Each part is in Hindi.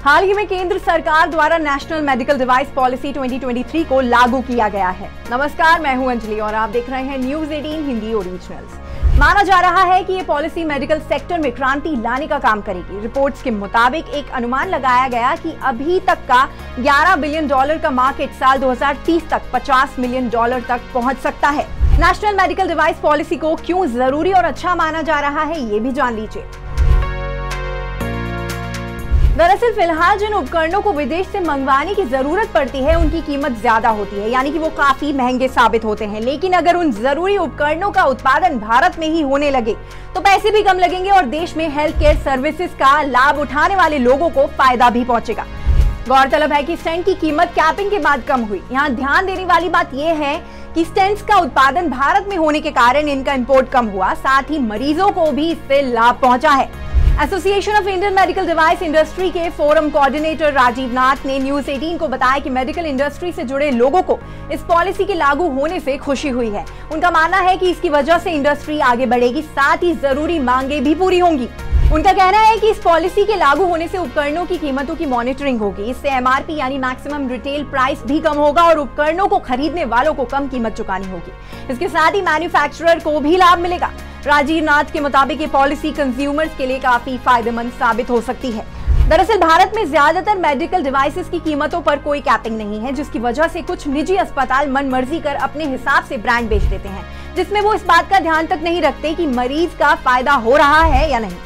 हाल ही में केंद्र सरकार द्वारा नेशनल मेडिकल डिवाइस पॉलिसी 2023 को लागू किया गया है। नमस्कार, मैं हूं अंजलि और आप देख रहे हैं न्यूज 18 हिंदी ओरिजिनल्स। माना जा रहा है कि ये पॉलिसी मेडिकल सेक्टर में क्रांति लाने का काम करेगी। रिपोर्ट्स के मुताबिक एक अनुमान लगाया गया कि अभी तक का $11 बिलियन का मार्केट साल 2030 तक $50 मिलियन तक पहुंच सकता है। नेशनल मेडिकल डिवाइस पॉलिसी को क्यों जरूरी और अच्छा माना जा रहा है, ये भी जान लीजिए। दरअसल फिलहाल जिन उपकरणों को विदेश से मंगवाने की जरूरत पड़ती है उनकी कीमत ज्यादा होती है, यानी कि वो काफी महंगे साबित होते हैं। लेकिन अगर उन जरूरी उपकरणों का उत्पादन भारत में ही होने लगे तो पैसे भी कम लगेंगे और देश में हेल्थ केयर सर्विसेज का लाभ उठाने वाले लोगों को फायदा भी पहुंचेगा। गौरतलब है कि स्टेंट की कीमत कैपिंग के बाद कम हुई। यहाँ ध्यान देने वाली बात यह है कि स्टेंट्स का उत्पादन भारत में होने के कारण इनका इंपोर्ट कम हुआ, साथ ही मरीजों को भी इससे लाभ पहुंचा है। Association of Indian medical device industry के फोरम कोऑर्डिनेटर राजीव नाथ ने न्यूज 18 को बताया कि मेडिकल इंडस्ट्री से जुड़े लोगों को इस पॉलिसी के लागू होने से खुशी हुई है। उनका मानना है कि इसकी वजह से इंडस्ट्री आगे बढ़ेगी, साथ ही जरूरी मांगे भी पूरी होंगी। उनका कहना है कि इस पॉलिसी के लागू होने से उपकरणों की कीमतों की मॉनिटरिंग होगी। इससे एमआरपी यानी मैक्सिमम रिटेल प्राइस भी कम होगा और उपकरणों को खरीदने वालों को कम कीमत चुकानी होगी। इसके साथ ही मैन्युफैक्चरर को भी लाभ मिलेगा। राजीव नाथ के मुताबिक ये पॉलिसी कंज्यूमर्स के लिए काफी फायदेमंद साबित हो सकती है। दरअसल भारत में ज्यादातर मेडिकल डिवाइसेस की कीमतों पर कोई कैपिंग नहीं है, जिसकी वजह से कुछ निजी अस्पताल मनमर्जी कर अपने हिसाब से ब्रांड बेच देते हैं, जिसमें वो इस बात का ध्यान तक नहीं रखते कि मरीज का फायदा हो रहा है या नहीं।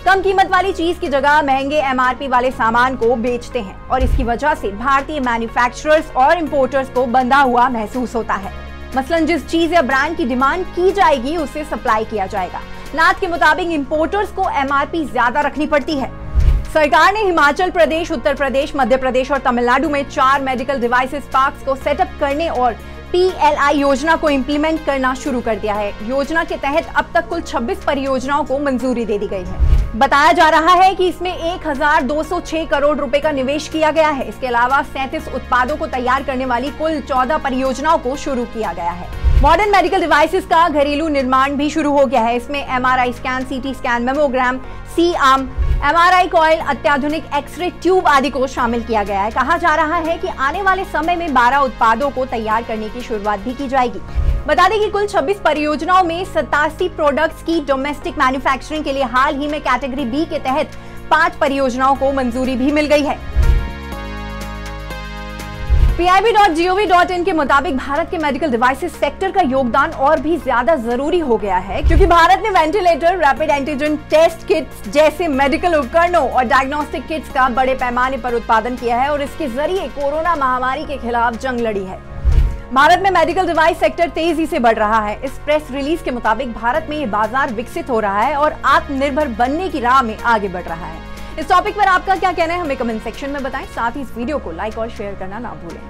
कम कीमत वाली चीज की जगह महंगे एमआरपी वाले सामान को बेचते हैं और इसकी वजह से भारतीय मैन्युफैक्चरर्स और इंपोर्टर्स को बंधा हुआ महसूस होता है। मसलन जिस चीज या ब्रांड की डिमांड की जाएगी उसे सप्लाई किया जाएगा। नाथ के मुताबिक इंपोर्टर्स को एमआरपी ज्यादा रखनी पड़ती है। सरकार ने हिमाचल प्रदेश, उत्तर प्रदेश, मध्य प्रदेश और तमिलनाडु में 4 मेडिकल डिवाइसेस पार्क्स को सेटअप करने और PLI योजना को इंप्लीमेंट करना शुरू कर दिया है। योजना के तहत अब तक कुल 26 परियोजनाओं को मंजूरी दे दी गई है। बताया जा रहा है कि इसमें 1206 करोड़ रुपए का निवेश किया गया है। इसके अलावा 37 उत्पादों को तैयार करने वाली कुल 14 परियोजनाओं को शुरू किया गया है। मॉडर्न मेडिकल डिवाइसेस का घरेलू निर्माण भी शुरू हो गया है। इसमें MRI scan, CT scan, mammogram, C arm, MRI coil, अत्याधुनिक एक्सरे ट्यूब आदि को शामिल किया गया है। कहा जा रहा है कि आने वाले समय में 12 उत्पादों को तैयार करने की शुरुआत भी की जाएगी। बता दें कि कुल 26 परियोजनाओं में 87 प्रोडक्ट्स की डोमेस्टिक मैन्युफैक्चरिंग के लिए हाल ही में कैटेगरी B के तहत 5 परियोजनाओं को मंजूरी भी मिल गई है। PIB.gov.in के मुताबिक भारत के मेडिकल डिवाइसेस सेक्टर का योगदान और भी ज्यादा जरूरी हो गया है, क्योंकि भारत ने ventilator, rapid antigen test kits जैसे मेडिकल उपकरणों और डायग्नोस्टिक किट्स का बड़े पैमाने पर उत्पादन किया है और इसके जरिए कोरोना महामारी के खिलाफ जंग लड़ी है। भारत में मेडिकल डिवाइस सेक्टर तेजी से बढ़ रहा है। इस प्रेस रिलीज के मुताबिक भारत में ये बाजार विकसित हो रहा है और आत्मनिर्भर बनने की राह में आगे बढ़ रहा है। इस टॉपिक पर आपका क्या कहना है, हमें कमेंट सेक्शन में बताएं। साथ ही इस वीडियो को लाइक और शेयर करना ना भूलें।